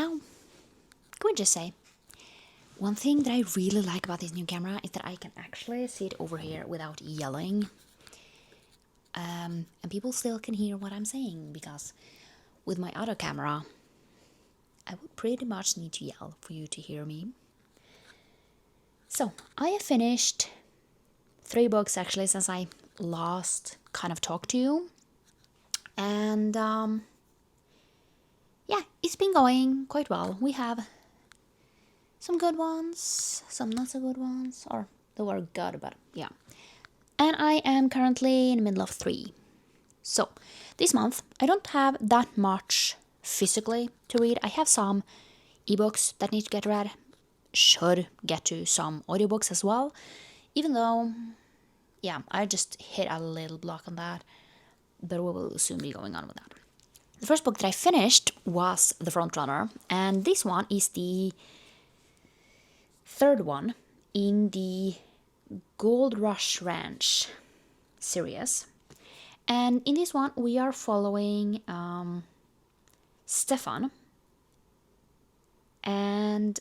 now, can we just say, one thing that I really like about this new camera is that I can actually sit over here without yelling. And people still can hear what I'm saying, because with my other camera, I would pretty much need to yell for you to hear me. So, I have finished 3 books actually since I last kind of talked to you. And yeah, it's been going quite well. We have some good ones, some not so good ones, or they were good, but yeah. And I am currently in the middle of 3. So, this month, I don't have that much physically to read. I have some ebooks that need to get read. Should get to some audiobooks as well. Even though, yeah, I just hit a little block on that. But we will soon be going on with that. The first book that I finished was The Frontrunner. And this one is the 3rd one in the Gold Rush Ranch series. And in this one, we are following Stefan and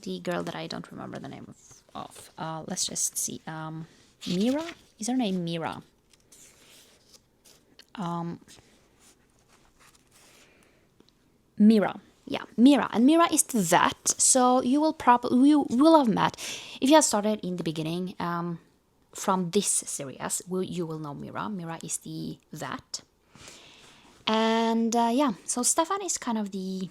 the girl that I don't remember the name of. Let's just see. Mira? Is her name Mira? Mira. Yeah, Mira. And Mira is the vet, so you will have met, if you have started in the beginning, from this series, you will know Mira. Mira is the vet. And yeah, so Stefan is kind of the,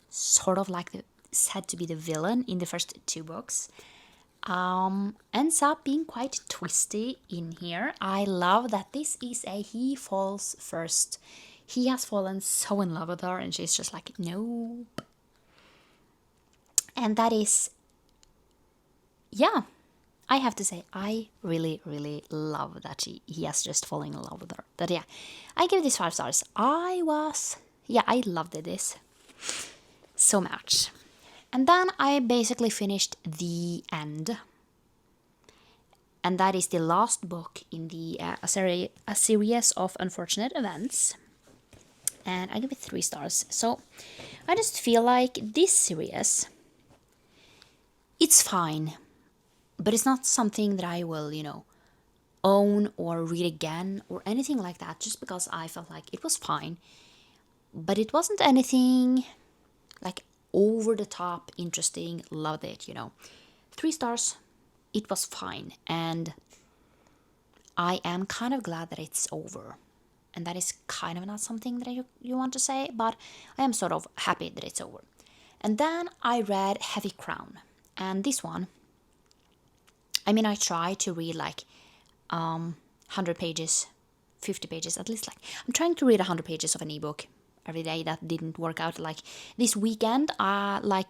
sort of like said to be the villain in the first 2 books. Ends up being quite twisty in here. I love that this is a he falls first. He has fallen so in love with her, and she's just like, nope. And that is, yeah, I have to say, I really, really love that he has just fallen in love with her. But yeah, I give this 5 stars. I loved this so much. And then I basically finished the end. And that is the last book in the a series of unfortunate events. And I give it 3 stars. So I just feel like this series, it's fine, but it's not something that I will, own or read again or anything like that, just because I felt like it was fine. But it wasn't anything like over the top interesting. Loved it, 3 stars. It was fine, and I am kind of glad that it's over. And that is kind of not something that you want to say, but I am sort of happy that it's over. And then I read Heavy Crown. And this one, I mean, I try to read like 100 pages, 50 pages, at least. Like, I'm trying to read 100 pages of an ebook every day. That didn't work out. Like this weekend,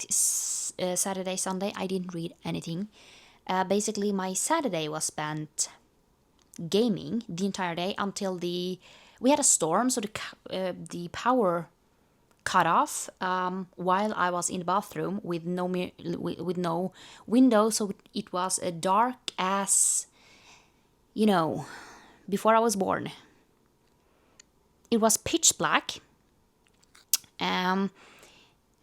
Saturday, Sunday, I didn't read anything. Basically, my Saturday was spent gaming the entire day until we had a storm, so the power cut off while I was in the bathroom with no window, so it was dark as, before I was born. It was pitch black, and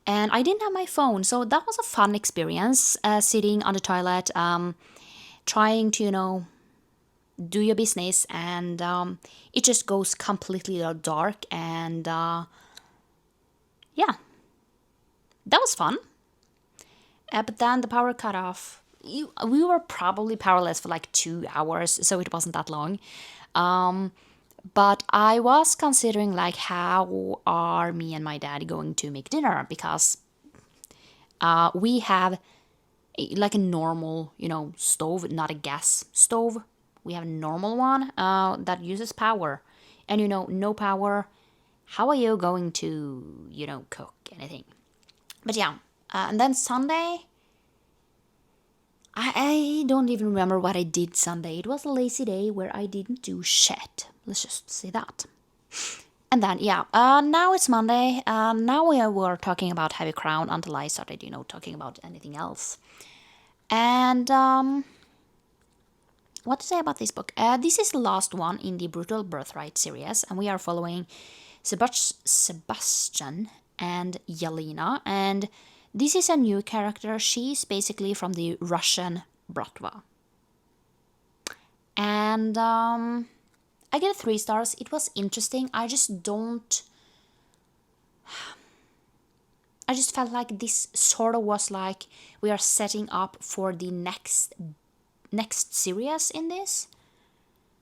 I didn't have my phone, so that was a fun experience, sitting on the toilet, trying to, do your business, and it just goes completely dark, and yeah, that was fun. But then the power cut off. We were probably powerless for like 2 hours, so it wasn't that long. But I was considering like, how are me and my dad going to make dinner, because we have like a normal, stove, not a gas stove. We have a normal one that uses power. And, no power, how are you going to, cook anything? But yeah, and then Sunday, I don't even remember what I did Sunday. It was a lazy day where I didn't do shit. Let's just say that. And then, yeah, now it's Monday. Now we were talking about Heavy Crown until I started, talking about anything else. And what to say about this book? This is the last one in the Brutal Birthright series, and we are following Sebastian and Yelena, and this is a new character. She's basically from the Russian Bratva. And I get 3 stars. It was interesting. I just felt like this sort of was like we are setting up for the next series in this.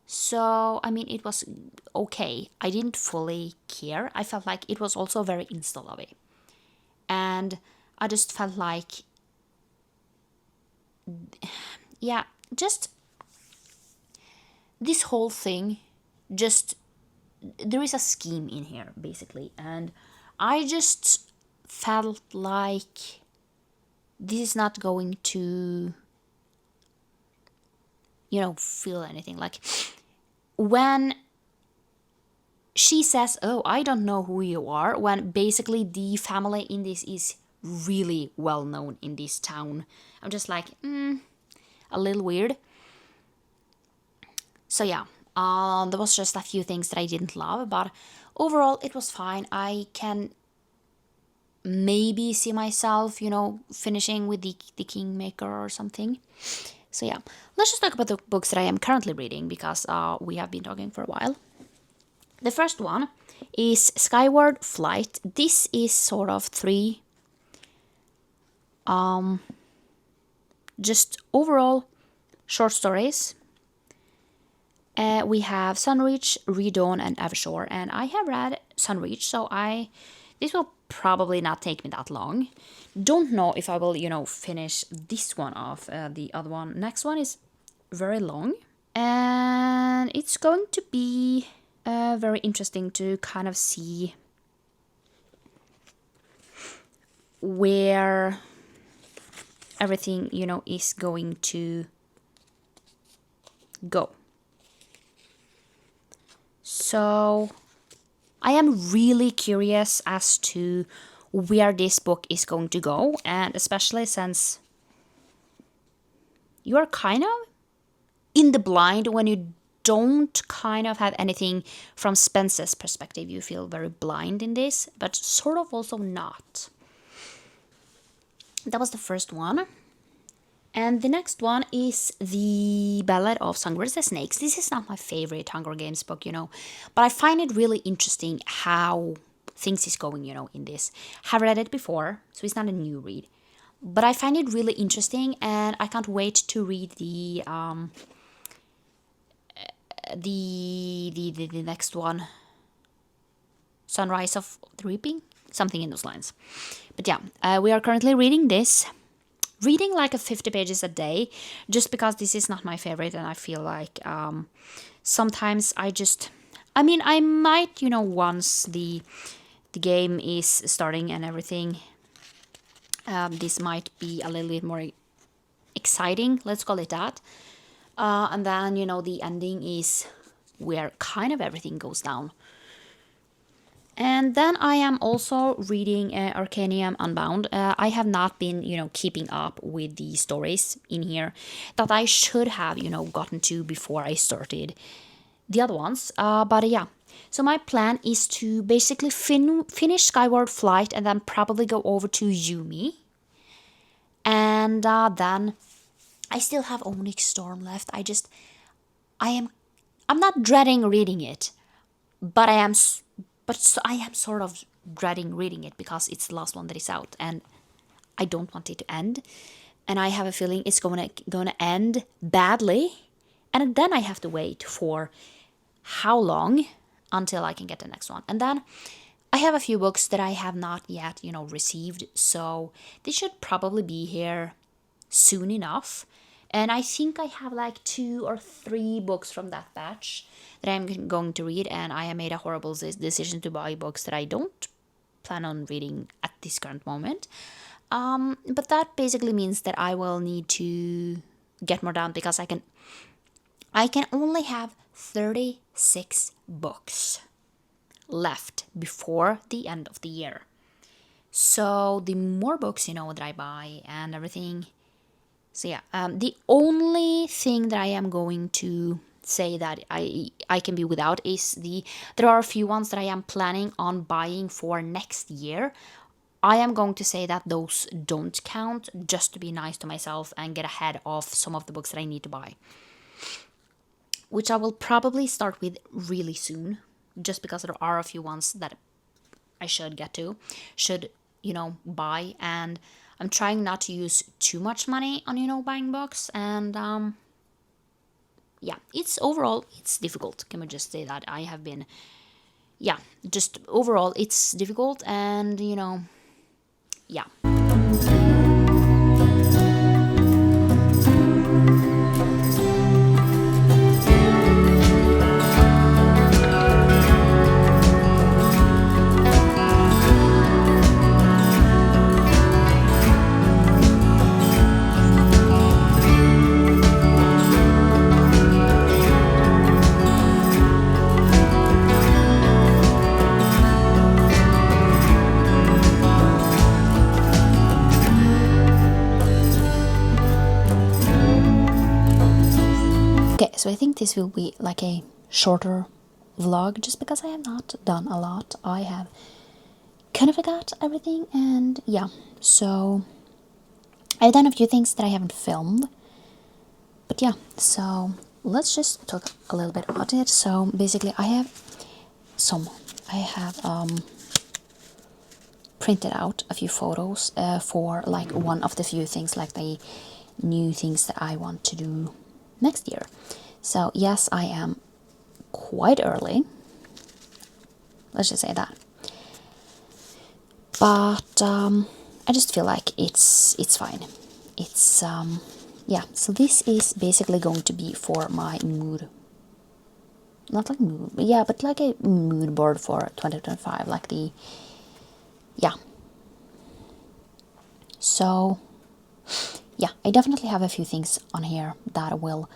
So, I mean, it was okay. I didn't fully care. I felt like it was also very insta-lovey. And I just felt like, yeah, just this whole thing, just, there is a scheme in here, basically. And I just felt like this is not going to, feel anything. Like, when she says, "Oh, I don't know who you are," when basically the family in this is really well known in this town, I'm just like, a little weird. So yeah, there was just a few things that I didn't love, but overall it was fine. I can maybe see myself, finishing with the Kingmaker or something. So yeah, let's just talk about the books that I am currently reading, because we have been talking for a while. The first one is Skyward Flight. This is sort of 3 just overall short stories. We have Sunreach, Redawn, and Evershore, and I have read Sunreach, so this will probably not take me that long. Don't know if I will, finish this one off. The other one, next one, is very long, and it's going to be very interesting to kind of see where everything, is going to go. So I am really curious as to where this book is going to go, and especially since you are kind of in the blind when you don't kind of have anything from Spence's perspective. You feel very blind in this, but sort of also not. That was the first one. And the next one is The Ballad of Songbirds and Snakes. This is not my favorite Hunger Games book, but I find it really interesting how things is going, in this. Have read it before, so it's not a new read. But I find it really interesting, and I can't wait to read the next one. Sunrise of the Reaping? Something in those lines. But yeah, we are currently reading this. Reading like 50 pages a day, just because this is not my favorite, and I feel like sometimes I might, once the game is starting and everything, this might be a little bit more exciting, let's call it that. And then, the ending is where kind of everything goes down. And then I am also reading Arcanium Unbound. I have not been, keeping up with the stories in here that I should have, gotten to before I started the other ones. But yeah, so my plan is to basically finish Skyward Flight and then probably go over to Yumi. And then I still have Onyx Storm left. I'm not dreading reading it, but I am sort of dreading reading it because it's the last one that is out, and I don't want it to end. And I have a feeling it's gonna end badly, and then I have to wait for how long until I can get the next one. And then I have a few books that I have not yet, received, so they should probably be here soon enough. And I think I have like 2 or 3 books from that batch that I'm going to read, and I have made a horrible decision to buy books that I don't plan on reading at this current moment. But that basically means that I will need to get more down, because I can only have 36 books left before the end of the year. So the more books, that I buy and everything. So yeah, the only thing that I am going to say that I can be without is there are a few ones that I am planning on buying for next year. I am going to say that those don't count, just to be nice to myself and get ahead of some of the books that I need to buy, which I will probably start with really soon, just because there are a few ones that I should buy. And I'm trying not to use too much money on buying books. And yeah, it's difficult. Can we just say that I have been, yeah, just overall it's difficult. And yeah. Okay, so I think this will be like a shorter vlog, just because I have not done a lot. I have kind of forgot everything, and yeah, so I've done a few things that I haven't filmed. But yeah, so let's just talk a little bit about it. So basically I have printed out a few photos for like one of the few things, like the new things that I want to do next year. So yes, I am quite early, let's just say that, but I just feel like it's fine. It's yeah, so this is basically going to be for my mood, not like mood, yeah, but like a mood board for 2025, like the, yeah. So yeah, I definitely have a few things on here that will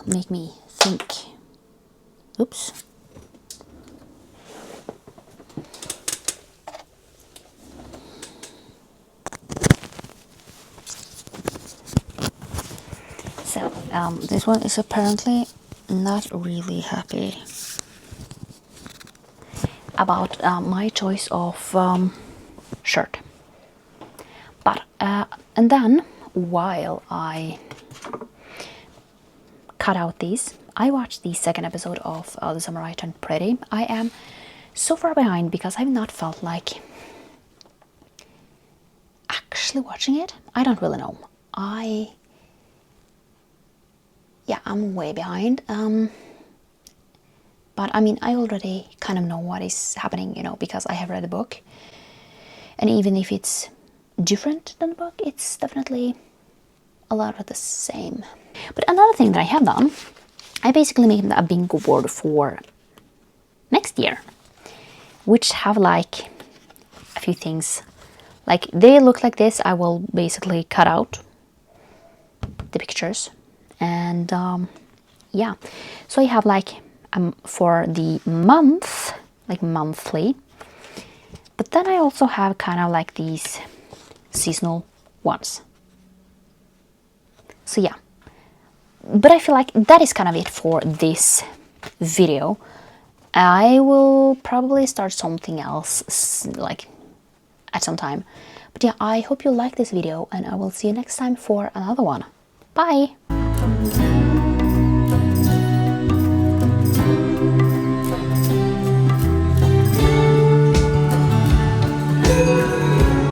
make me think. Oops. So this one is apparently not really happy about my choice of shirt. But and then while I cut out these, I watched the second episode of The Summer I Turned Pretty. I am so far behind because I've not felt like actually watching it. I don't really know. Yeah, I'm way behind. But I mean, I already kind of know what is happening, because I have read the book. And even if it's different than the book, it's definitely a lot of the same. But another thing that I have done, I basically made a bingo board for next year, which have like a few things. Like they look like this. I will basically cut out the pictures, and yeah, so I have like for the month, like monthly, but then I also have kind of like these seasonal ones. So yeah, but I feel like that is kind of it for this video. I will probably start something else like at some time. But yeah, I hope you like this video, and I will see you next time for another one. Bye!